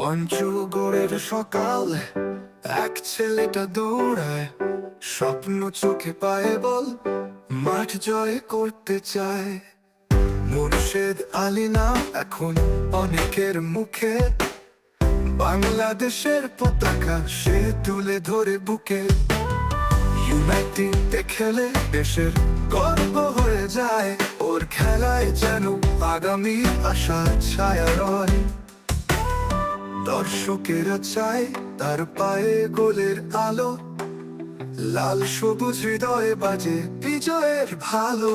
পঞ্চগড়ের সকাল, এক ছেলেটা দৌড়ায়, স্বপ্ন চোখে পায় বল, মাঠ জয় করতে চায়। মুর্শেদ আলী নাম এখন অনেকের মুখে, বাংলাদেশের পতাকা সে তুলে ধরে বুকে। ইউনাইটেডে খেলে দেশের গর্ব হয়ে যায়, ওর খেলায় যেন আগামী আশার ছায়া রয়। দর্শকেরা চায় তার পায়ে গোলের আলো, লাল সবুজ হৃদয়ে বাজে বিজয়ের ভালো।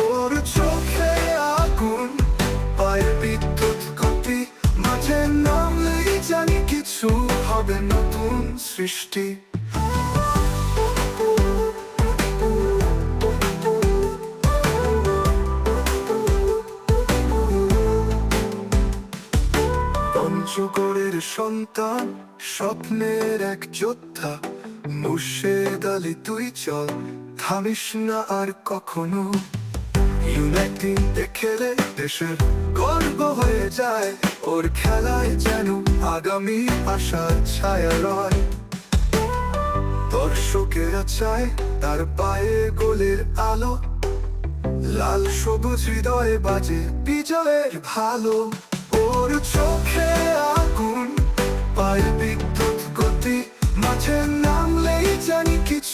ওর চোখে আগুন, পায়ে বিদ্যুৎ গতি, মাঠে নামলেই জানি কিছু হবে নতুন সৃষ্টি। পঞ্চগড়ের সন্তান, স্বপ্নের এক যোদ্ধা, মুর্শেদ আলী তুই চল, থামিস না আর কখনো। ইউনাইটেডে খেলে দেশের গর্ব হয়ে যায়, ওর খেলায় যেন আগামী আশার ছায়া রয়। দর্শকেরা চায় তার পায়ে গোলের আলো, লাল সবুজ হৃদয়ে বাজে বিজয়ের ভালো। ওর চোখে আগুন, পায়ে বিদ্যুৎ গতি, মাঠে